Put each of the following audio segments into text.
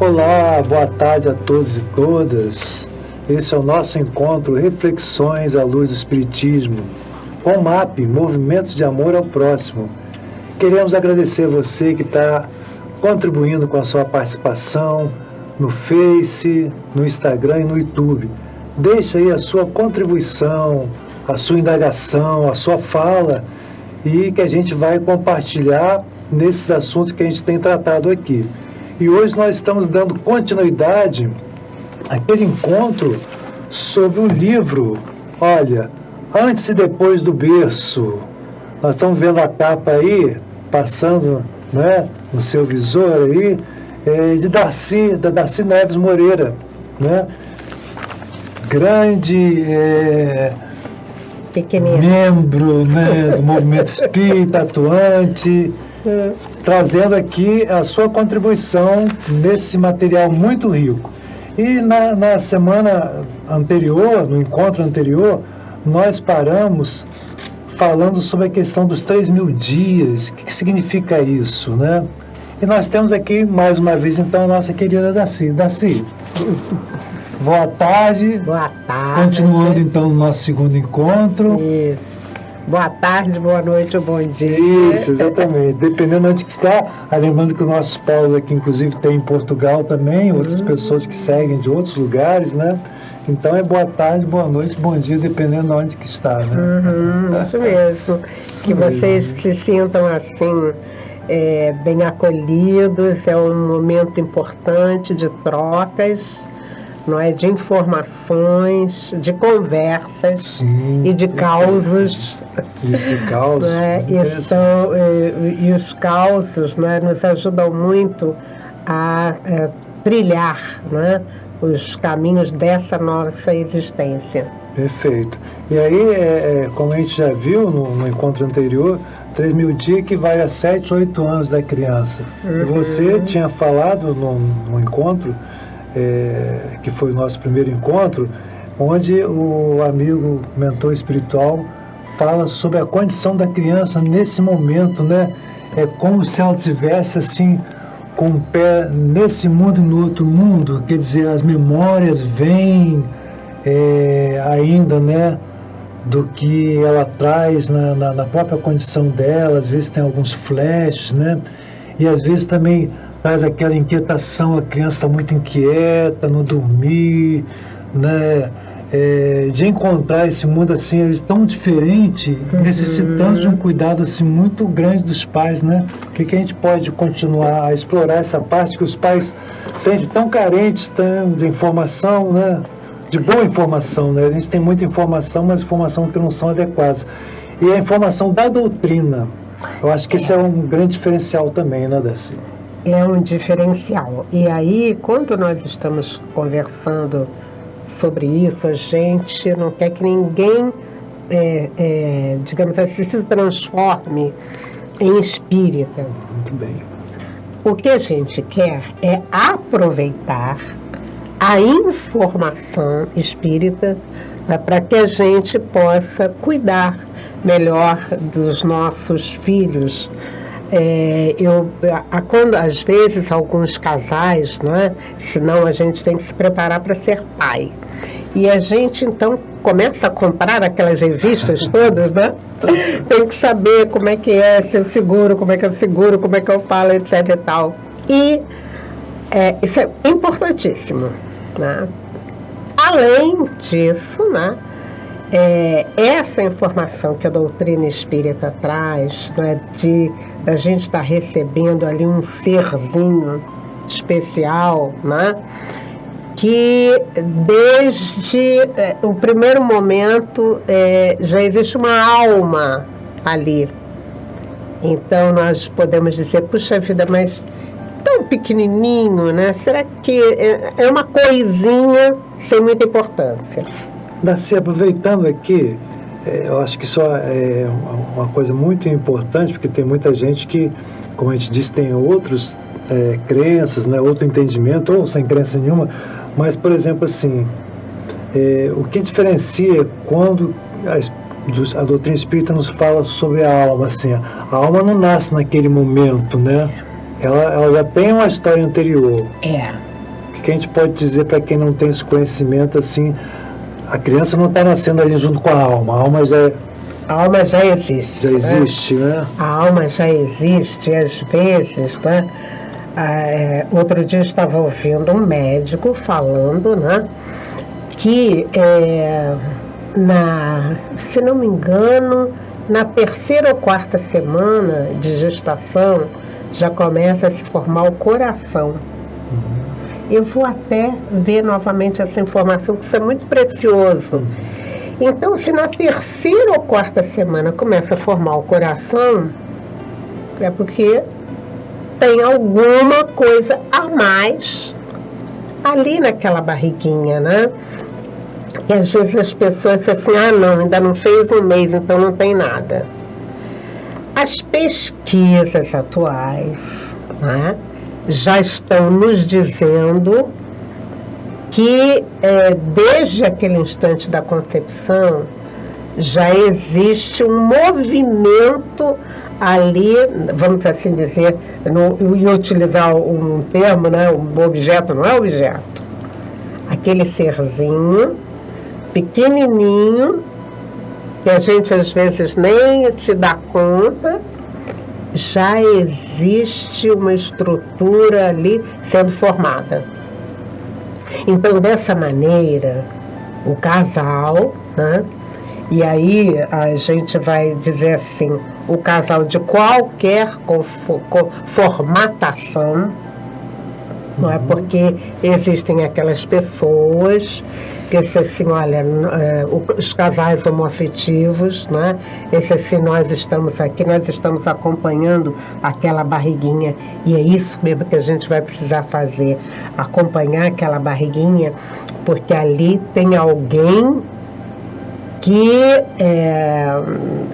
Olá, boa tarde a todos e todas. Esse é o nosso encontro Reflexões à Luz do Espiritismo, com o MAP, Movimentos de Amor ao Próximo. Queremos agradecer você que está contribuindo com a sua participação no Face, no Instagram e no YouTube. Deixe aí a sua contribuição, a sua indagação, a sua fala, e que a gente vai compartilhar nesses assuntos que a gente tem tratado aqui. E hoje nós estamos dando continuidade àquele encontro sobre o livro, olha, Antes e Depois do Berço. Nós estamos vendo a capa aí, passando, né, no seu visor aí, da Darcy Neves Moreira, né? Grande membro, né, do movimento espírita, atuante, trazendo aqui a sua contribuição nesse material muito rico. E na semana anterior, no encontro anterior, nós paramos falando sobre a questão dos 3.000 dias, o que significa isso, né? E nós temos aqui, mais uma vez, então, a nossa querida Darcy. Darcy, boa tarde. Boa tarde. Continuando, então, o nosso segundo encontro. Isso. Boa tarde, boa noite ou bom dia. Isso, exatamente. Dependendo de onde que está. Lembrando que o nosso Paulo aqui, inclusive, tem em Portugal também, outras pessoas que seguem de outros lugares, né? Então é boa tarde, boa noite, bom dia, dependendo de onde que está, né? Isso mesmo. Que vocês se sintam assim, bem acolhidos. É um momento importante de trocas, não é? De informações, de conversas. Sim, e de causos. Isso, de causos. Né? E os causos, né, nos ajudam muito a trilhar, né, os caminhos dessa nossa existência. Perfeito. E aí, como a gente já viu no encontro anterior, 3.000 dias equivale a 7, 8 anos da criança. E você tinha falado no encontro, que foi o nosso primeiro encontro, onde o amigo mentor espiritual fala sobre a condição da criança nesse momento, né? É como se ela tivesse assim, com o pé nesse mundo e no outro mundo, quer dizer, as memórias vêm ainda, né, do que ela traz na própria condição dela. Às vezes tem alguns flashes, né, e às vezes também traz aquela inquietação, a criança está muito inquieta, não dormir, né, de encontrar esse mundo assim, tão diferente, necessitando de um cuidado assim muito grande dos pais, né? O que a gente pode continuar a explorar essa parte que os pais sentem tão carentes de informação, né? De boa informação, né? A gente tem muita informação, mas informação que não são adequadas. E a informação da doutrina, eu acho que esse é um grande diferencial também, né, Darcy? É um diferencial. E aí, quando nós estamos conversando sobre isso, a gente não quer que ninguém, digamos assim, se transforme em espírita. Muito bem. O que a gente quer é aproveitar a informação espírita para que a gente possa cuidar melhor dos nossos filhos. Quando às vezes alguns casais, né, senão a gente tem que se preparar para ser pai, e a gente então começa a comprar aquelas revistas todas, né? Tem que saber como é que é seu seguro, como é que é o seguro, como é que eu falo, etc e tal. E isso é importantíssimo, né? Além disso, né, essa informação que a doutrina espírita traz, né, da gente estar recebendo ali um serzinho especial, né, que desde o primeiro momento já existe uma alma ali. Então nós podemos dizer, puxa vida, mas tão pequenininho, né? Será que é uma coisinha sem muita importância? Darcy, aproveitando aqui, eu acho que isso é uma coisa muito importante, porque tem muita gente que, como a gente disse, tem outras crenças, né, outro entendimento, ou sem crença nenhuma, mas, por exemplo, assim, o que diferencia quando a doutrina espírita nos fala sobre a alma, assim, a alma não nasce naquele momento, né? Ela já tem uma história anterior. O que a gente pode dizer para quem não tem esse conhecimento, assim, a criança não está nascendo ali junto com a alma já existe. Já existe, né? A alma já existe, às vezes, né? Outro dia eu estava ouvindo um médico falando, né, que, se não me engano, na 3ª ou 4ª semana de gestação, já começa a se formar o coração. Eu vou até ver novamente essa informação, que isso é muito precioso. Então, se na 3ª ou 4ª semana começa a formar o coração, é porque tem alguma coisa a mais ali naquela barriguinha, né? E às vezes as pessoas dizem assim, não, ainda não fez um mês, então não tem nada. As pesquisas atuais, né, já estão nos dizendo que desde aquele instante da concepção já existe um movimento ali, vamos assim dizer, eu ia utilizar um termo, né, um objeto, não é objeto, aquele serzinho pequenininho, que a gente às vezes nem se dá conta, já existe uma estrutura ali sendo formada. Então, dessa maneira, o casal, né, e aí a gente vai dizer assim, o casal de qualquer formatação, não é? Porque existem aquelas pessoas que dizem assim, olha, os casais homoafetivos, né? Esse assim, nós estamos aqui, nós estamos acompanhando aquela barriguinha, e é isso mesmo que a gente vai precisar fazer, acompanhar aquela barriguinha, porque ali tem alguém que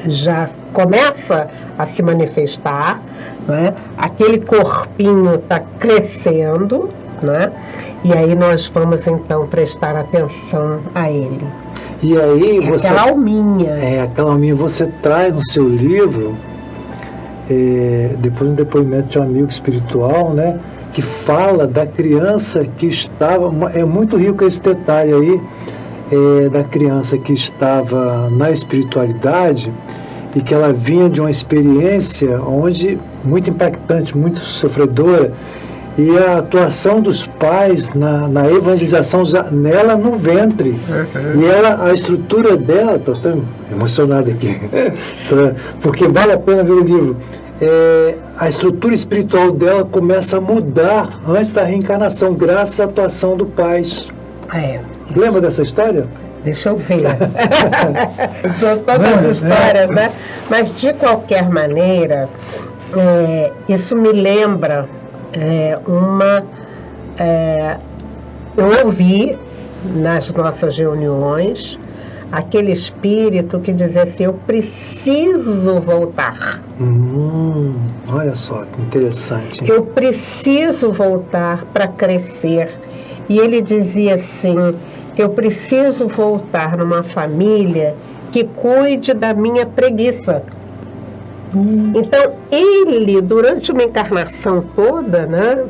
já começa a se manifestar, né? Aquele corpinho está crescendo, né? E aí nós vamos então prestar atenção a ele. E aí você... Aquela alminha. Aquela alminha você traz no seu livro, depois um depoimento de um amigo espiritual, né? Que fala da criança que estava... É muito rico esse detalhe aí, da criança que estava na espiritualidade e que ela vinha de uma experiência onde muito impactante, muito sofredora, e a atuação dos pais na evangelização nela no ventre. E ela, a estrutura dela, estou tão emocionado aqui, porque vale a pena ver o livro, a estrutura espiritual dela começa a mudar antes da reencarnação, graças à atuação do pai. Lembra dessa história? Deixa eu ver. Todas as histórias, né? Mas, de qualquer maneira, isso me lembra eu ouvi nas nossas reuniões aquele espírito que dizia assim, eu preciso voltar. Olha só, que interessante. Eu preciso voltar para crescer. E ele dizia assim, eu preciso voltar numa família que cuide da minha preguiça. Então, ele, durante uma encarnação toda, né,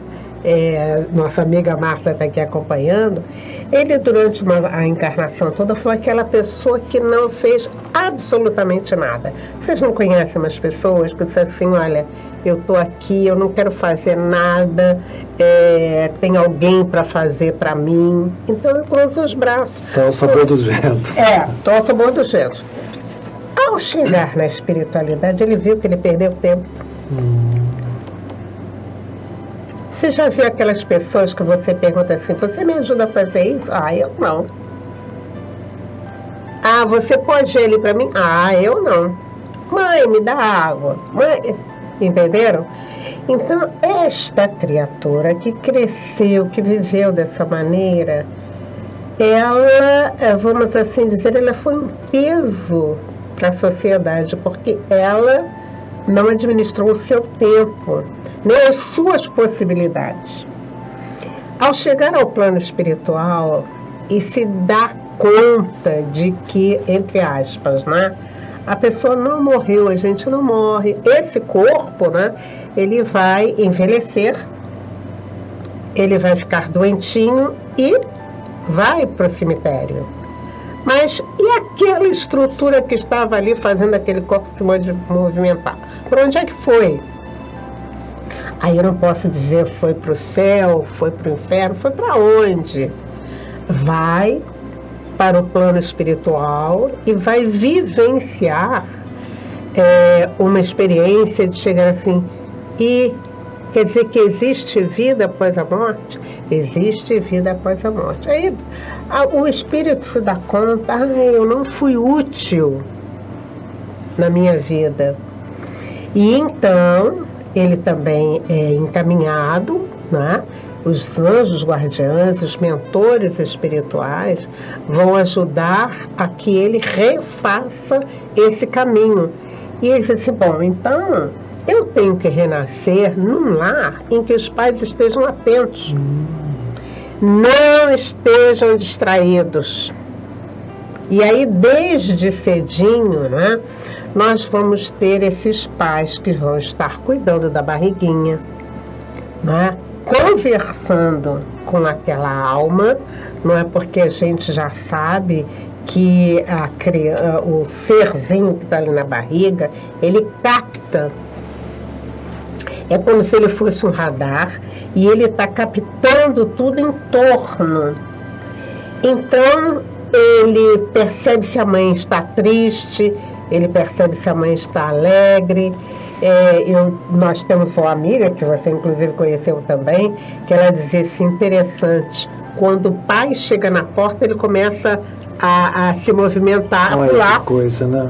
nossa amiga Márcia está aqui acompanhando, ele, durante a encarnação toda, foi aquela pessoa que não fez absolutamente nada. Vocês não conhecem umas pessoas que dizem assim, olha, eu estou aqui, eu não quero fazer nada, tem alguém para fazer para mim, então eu cruzo os braços. Tá o sabor dos ventos. Tá o sabor dos ventos. Ao chegar na espiritualidade, ele viu que ele perdeu tempo. Você já viu aquelas pessoas que você pergunta assim, você me ajuda a fazer isso? Eu não. Você pode ir ali para mim? Eu não. Mãe, me dá água. Mãe, entenderam? Então, esta criatura que cresceu, que viveu dessa maneira, ela, vamos assim dizer, ela foi um peso para a sociedade, porque ela não administrou o seu tempo, nem as suas possibilidades. Ao chegar ao plano espiritual e se dar conta de que, entre aspas, né, a pessoa não morreu, a gente não morre. Esse corpo, né, ele vai envelhecer, ele vai ficar doentinho e vai para o cemitério. Mas e aquela estrutura que estava ali fazendo aquele corpo se movimentar? Para onde é que foi? Aí eu não posso dizer foi para o céu, foi para o inferno, foi para onde? Vai para o plano espiritual e vai vivenciar uma experiência de chegar assim, e quer dizer que existe vida após a morte? Existe vida após a morte. Aí o espírito se dá conta, eu não fui útil na minha vida. E então ele também é encaminhado, né? Os anjos guardiães, os mentores espirituais vão ajudar a que ele refaça esse caminho. E ele diz assim, bom, então eu tenho que renascer num lar em que os pais estejam atentos, não estejam distraídos. E aí, desde cedinho, né, nós vamos ter esses pais que vão estar cuidando da barriguinha, né, conversando com aquela alma, não é, porque a gente já sabe que o serzinho que está ali na barriga, ele capta. É como se ele fosse um radar e ele está captando tudo em torno. Então, ele percebe se a mãe está triste, ele percebe se a mãe está alegre. Nós temos uma amiga, que você inclusive conheceu também, que ela dizia assim, interessante, quando o pai chega na porta, ele começa a se movimentar, a pular. Que coisa, né?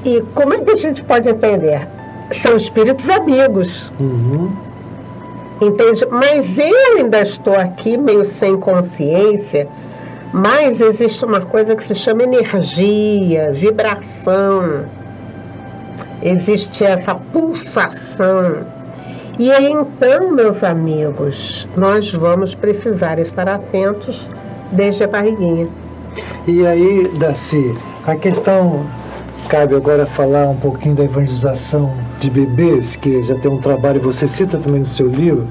E como é que a gente pode entender? São espíritos amigos. Entende? Mas eu ainda estou aqui meio sem consciência, mas existe uma coisa que se chama energia, vibração. Existe essa pulsação. E aí, então, meus amigos, nós vamos precisar estar atentos desde a barriguinha. E aí, Darcy, a questão, cabe agora falar um pouquinho da evangelização de bebês, que já tem um trabalho, você cita também no seu livro.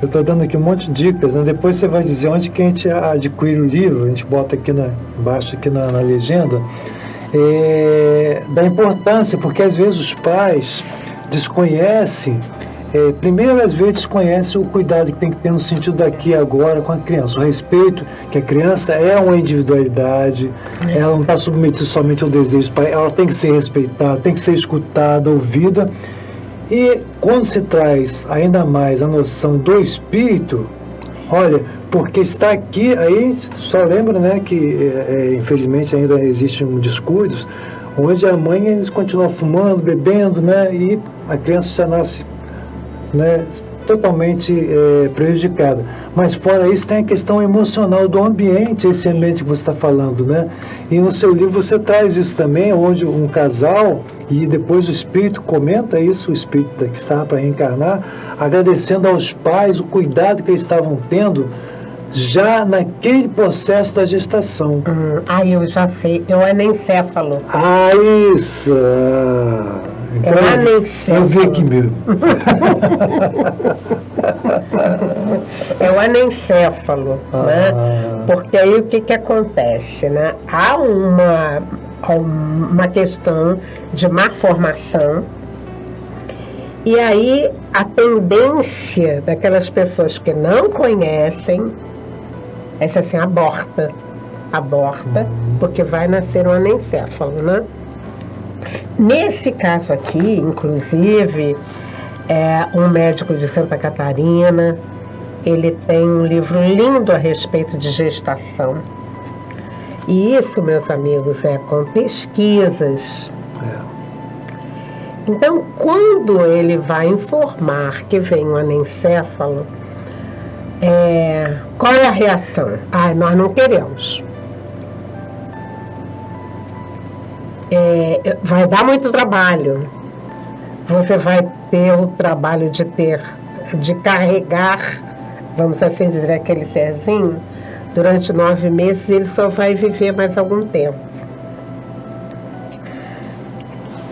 Eu estou dando aqui um monte de dicas, né? Depois você vai dizer onde que a gente adquire o livro, a gente bota aqui embaixo aqui na legenda, da importância, porque às vezes os pais desconhecem, primeiro às vezes desconhecem o cuidado que tem que ter no sentido daqui e agora com a criança, o respeito, que a criança é uma individualidade, ela não está submetida somente ao desejo do pai, ela tem que ser respeitada, tem que ser escutada, ouvida. E quando se traz ainda mais a noção do espírito, olha, porque está aqui, aí só lembra, né, que infelizmente ainda existe um descuido, onde a mãe eles continua fumando, bebendo, né, e a criança já nasce, né, totalmente prejudicada. Mas fora isso tem a questão emocional do ambiente, esse ambiente que você está falando, né? E no seu livro você traz isso também, onde um casal, e depois o espírito comenta isso, o espírito que estava para reencarnar, agradecendo aos pais o cuidado que eles estavam tendo já naquele processo da gestação. Eu já sei, é o anencéfalo. Isso! Então, é o anencéfalo. Eu vi aqui mesmo. É o anencéfalo, né? Porque aí o que acontece, né? Há uma questão de má formação, e aí a tendência daquelas pessoas que não conhecem é assim, aborta, porque vai nascer um anencéfalo, né? Nesse caso aqui, inclusive, um médico de Santa Catarina, ele tem um livro lindo a respeito de gestação. E isso, meus amigos, é com pesquisas. Então, quando ele vai informar que vem um anencéfalo, qual é a reação? Nós não queremos. Vai dar muito trabalho. Você vai ter o trabalho de carregar, vamos assim dizer, aquele serzinho, durante 9 meses, ele só vai viver mais algum tempo.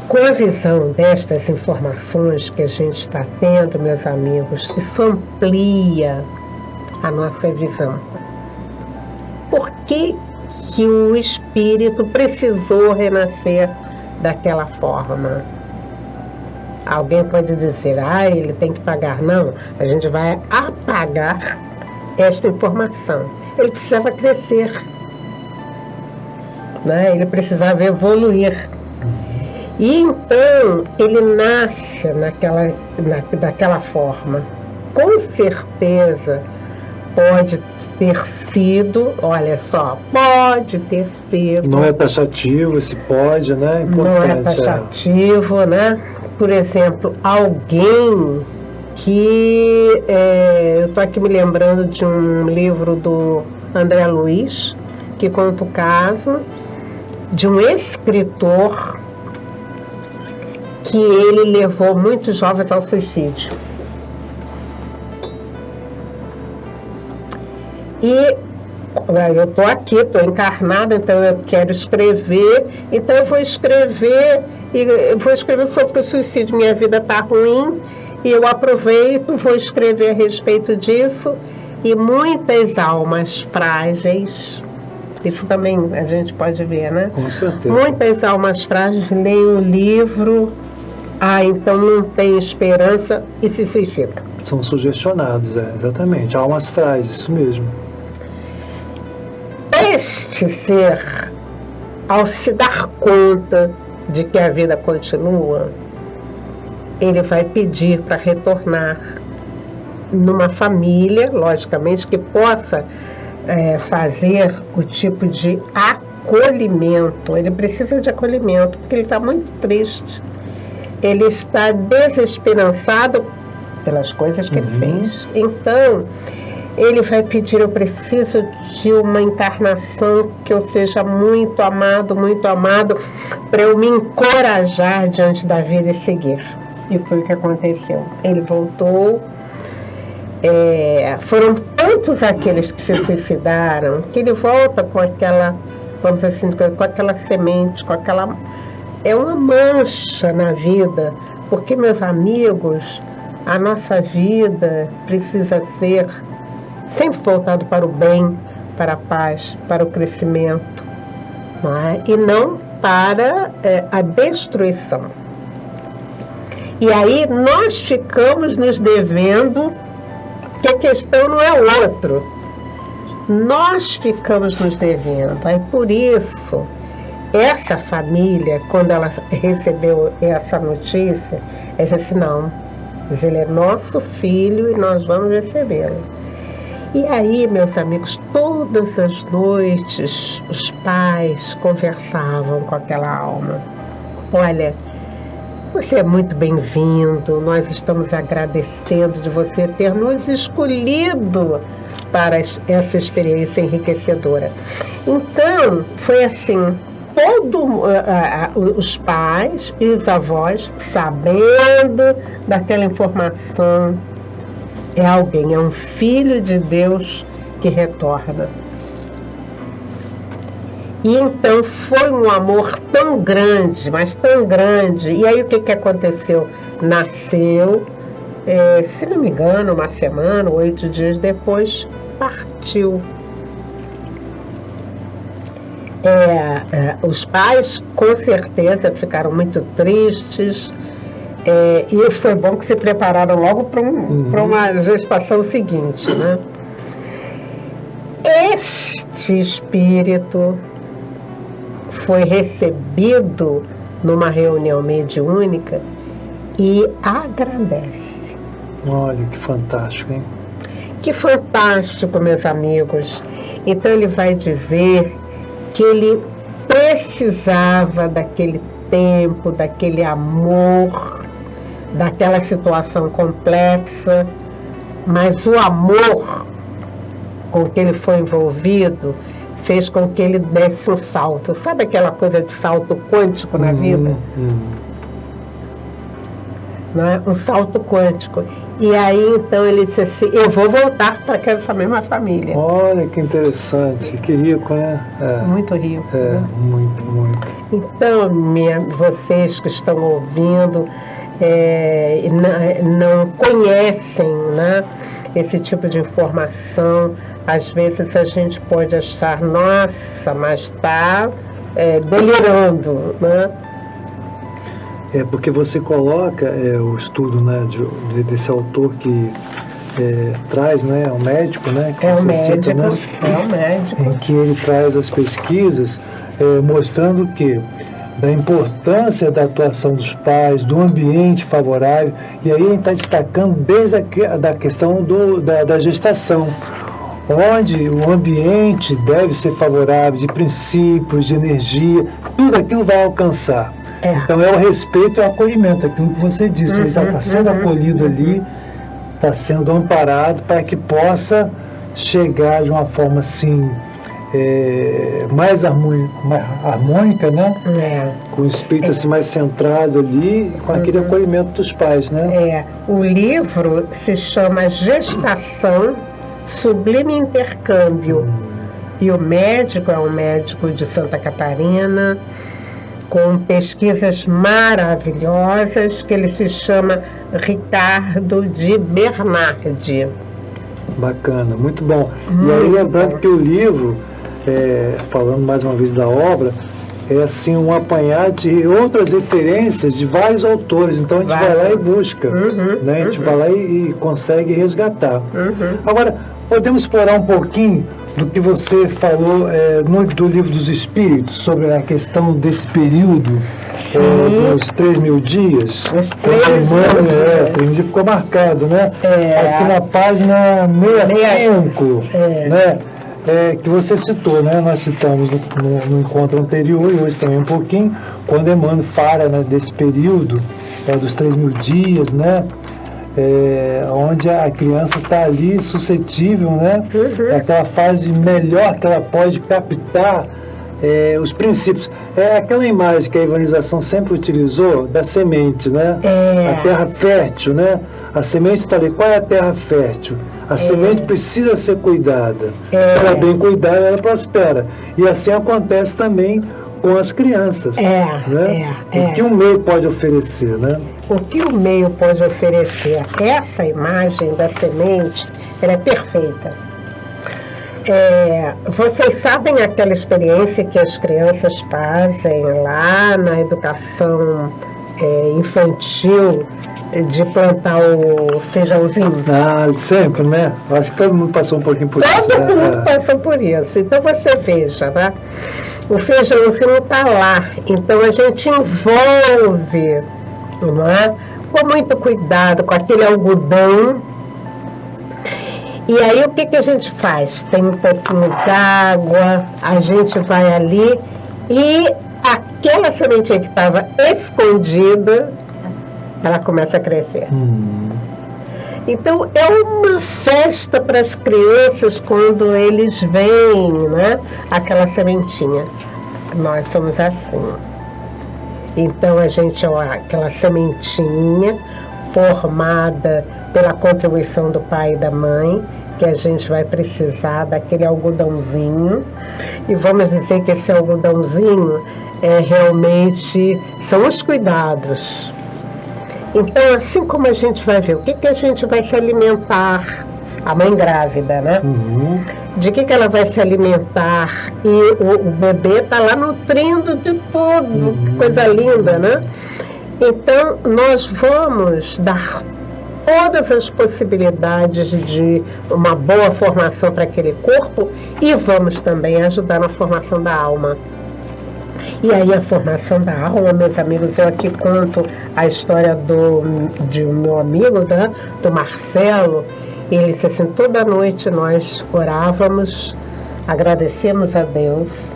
Com a visão destas informações que a gente está tendo, meus amigos, isso amplia a nossa visão. Por que que o espírito precisou renascer daquela forma? Alguém pode dizer, ele tem que pagar. Não, a gente vai apagar esta informação. Ele precisava crescer, né? Ele precisava evoluir. E então ele nasce daquela forma. Com certeza pode ter sido, olha só, pode ter sido. Não é taxativo esse pode, né? Não é taxativo, né? Por exemplo, alguém que... eu estou aqui me lembrando de um livro do André Luiz, que conta o caso de um escritor que ele levou muitos jovens ao suicídio. E eu estou aqui, estou encarnada, então eu quero escrever, então eu vou escrever sobre o suicídio. Minha vida está ruim e eu aproveito, vou escrever a respeito disso. E muitas almas frágeis, isso também a gente pode ver, né? Com certeza. Muitas almas frágeis leem o livro, então não tem esperança e se suicida. São sugestionados, exatamente. Almas frágeis, isso mesmo. Este ser, ao se dar conta de que a vida continua, ele vai pedir para retornar numa família, logicamente, que possa fazer o tipo de acolhimento. Ele precisa de acolhimento, porque ele está muito triste. Ele está desesperançado pelas coisas que ele fez. Então, ele vai pedir, eu preciso de uma encarnação que eu seja muito amado, para eu me encorajar diante da vida e seguir. E foi o que aconteceu. Ele voltou. Foram tantos aqueles que se suicidaram, que ele volta com aquela, vamos dizer assim, com aquela semente, com aquela... É uma mancha na vida, porque, meus amigos, a nossa vida precisa ser sempre voltado para o bem, para a paz, para o crescimento, não é? E não para a destruição. E aí nós ficamos nos devendo, que a questão não é o outro. Nós ficamos nos devendo. Aí por isso, essa família, quando ela recebeu essa notícia, ela disse assim, não, ele é nosso filho e nós vamos recebê-lo. E aí, meus amigos, todas as noites os pais conversavam com aquela alma. Olha, você é muito bem-vindo, nós estamos agradecendo de você ter nos escolhido para essa experiência enriquecedora. Então, foi assim, os pais e os avós, sabendo daquela informação, é um filho de Deus que retorna. E então foi um amor tão grande, mas tão grande. E aí o que aconteceu? Nasceu, se não me engano, 1 semana, 8 dias depois, partiu. Os pais, com certeza, ficaram muito tristes. E foi bom que se prepararam logo para uma gestação seguinte, né? Este espírito foi recebido numa reunião mediúnica e agradece. Olha, que fantástico, hein? Que fantástico, meus amigos. Então ele vai dizer que ele precisava daquele tempo, daquele amor, daquela situação complexa, mas o amor com que ele foi envolvido fez com que ele desse um salto. Sabe aquela coisa de salto quântico na vida? né? Um salto quântico. E aí, então, ele disse assim, eu vou voltar para essa mesma família. Olha que interessante, que rico, né? Muito rico. Né? Muito, muito. Então, vocês que estão ouvindo, não conhecem, né, esse tipo de informação, às vezes a gente pode achar, nossa, mas está delirando, né? Porque você coloca o estudo, né, desse autor que traz, né, um médico, né, que o médico, cita, né, é o médico, em que ele traz as pesquisas mostrando que da importância da atuação dos pais, do ambiente favorável, e aí a gente está destacando desde a questão da gestação, onde o ambiente deve ser favorável, de princípios, de energia, tudo aquilo vai alcançar. Então é o respeito e o acolhimento, aquilo que você disse, ele já está sendo acolhido ali, está sendo amparado para que possa chegar de uma forma assim mais harmônica, né? Com o espírito assim, mais centrado ali, com aquele acolhimento dos pais, né? O livro se chama Gestação, Sublime Intercâmbio, e o médico é um médico de Santa Catarina, com pesquisas maravilhosas, que ele se chama Ricardo de Bernardi. Bacana, muito bom. E aí lembrando que o livro, falando mais uma vez da obra, é assim um apanhado de outras referências de vários autores. Então a gente vai lá e busca, né? A gente vai lá e consegue resgatar. Agora, podemos explorar um pouquinho do que você falou do Livro dos Espíritos, sobre a questão desse período dos 3.000 dias. Os 3.000 dias ficou marcado, né? Aqui na página 65, né? Que você citou, né? Nós citamos no encontro anterior, e hoje também um pouquinho, quando Emmanuel fala, né, desse período dos 3.000 dias, né? Onde a criança está ali suscetível, né? Aquela fase melhor que ela pode captar os princípios. É aquela imagem que a evangelização sempre utilizou da semente, né? A terra fértil, né? A semente está ali. Qual é a terra fértil? A semente precisa ser cuidada. Se ela é bem cuidada, ela prospera. E assim acontece também com as crianças. Né? O que o meio pode oferecer, né? O que o meio pode oferecer? Essa imagem da semente, ela é perfeita. Vocês sabem aquela experiência que as crianças fazem lá na educação infantil, de plantar o feijãozinho? Sempre, né? Acho que todo mundo passou um pouquinho por isso. Todo mundo passou por isso. Então você veja, né? O feijãozinho está lá. Então a gente envolve, não é? Com muito cuidado, com aquele algodão. E aí o que a gente faz? Tem um pouquinho d'água, a gente vai ali e aquela sementinha que estava escondida, ela começa a crescer. Então é uma festa para as crianças quando eles veem, né, aquela sementinha. Nós somos assim. Então a gente é aquela sementinha formada pela contribuição do pai e da mãe, que a gente vai precisar daquele algodãozinho. E vamos dizer que esse algodãozinho realmente são os cuidados. Então, assim como a gente vai ver o que a gente vai se alimentar, a mãe grávida, né? De que ela vai se alimentar, e o bebê está lá nutrindo de tudo, que coisa linda, né? Então, nós vamos dar todas as possibilidades de uma boa formação para aquele corpo e vamos também ajudar na formação da alma. E aí a formação da alma, meus amigos, eu aqui conto a história de um meu amigo, né, do Marcelo. Ele disse assim, toda noite nós orávamos, agradecemos a Deus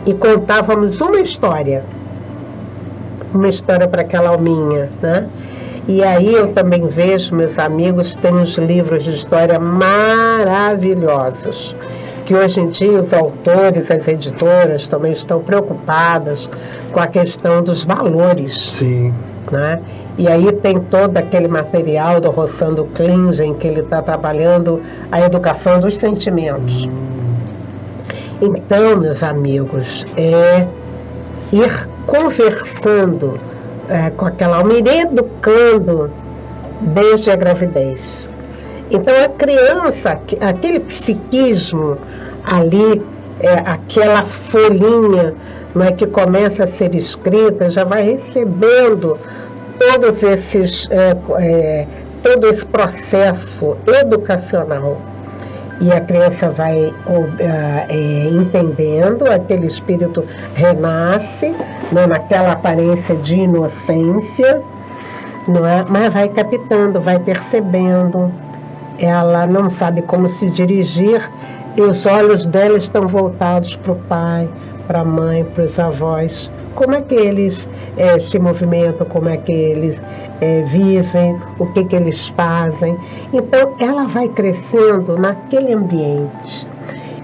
e contávamos uma história para aquela alminha, né? E aí eu também vejo, meus amigos, tem uns livros de história maravilhosos, que hoje em dia os autores, as editoras também estão preocupadas com a questão dos valores. Sim. Né? E aí tem todo aquele material do Rossando Klingen, que ele está trabalhando a educação dos sentimentos. Então, meus amigos, é ir conversando com aquela alma, ir educando desde a gravidez. Então, a criança, aquele psiquismo ali, aquela folhinha, né, que começa a ser escrita, já vai recebendo todo esse processo educacional. E a criança vai entendendo, aquele espírito renasce, né, naquela aparência de inocência, não é? Mas vai captando, vai percebendo. Ela não sabe como se dirigir e os olhos dela estão voltados para o pai, para a mãe, para os avós. Como é que eles se movimentam, como é que eles vivem, o que eles fazem. Então, ela vai crescendo naquele ambiente.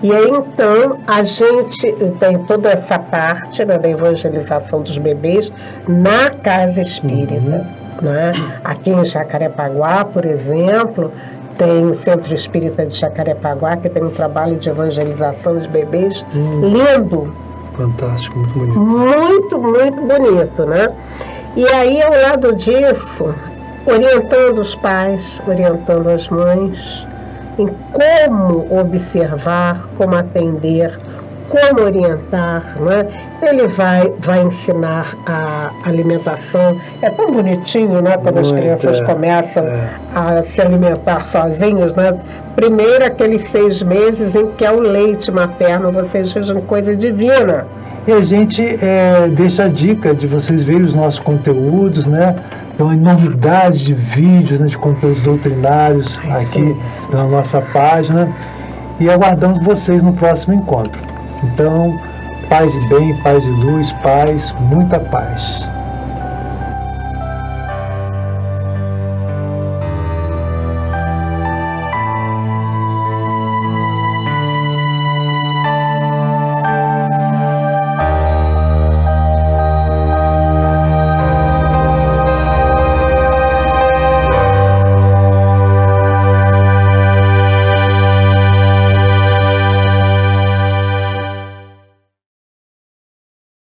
E aí, então, a gente tem toda essa parte, né, da evangelização dos bebês na casa espírita. Né? Aqui em Jacarepaguá, por exemplo, tem o Centro Espírita de Jacarepaguá, que tem um trabalho de evangelização de bebês lindo. Fantástico, muito bonito. Muito, muito bonito, né? E aí, ao lado disso, orientando os pais, orientando as mães, em como observar, como atender, como orientar, né? Ele vai ensinar a alimentação. É tão bonitinho, né? Quando as crianças começam a se alimentar sozinhos, né? Primeiro, aqueles 6 meses em que é o leite materno, vocês vejam coisa divina. E a gente deixa a dica de vocês verem os nossos conteúdos, né? Tem uma enormidade de vídeos, né, de conteúdos doutrinários aqui na nossa página. E aguardamos vocês no próximo encontro. Então, paz e bem, paz e luz, paz, muita paz.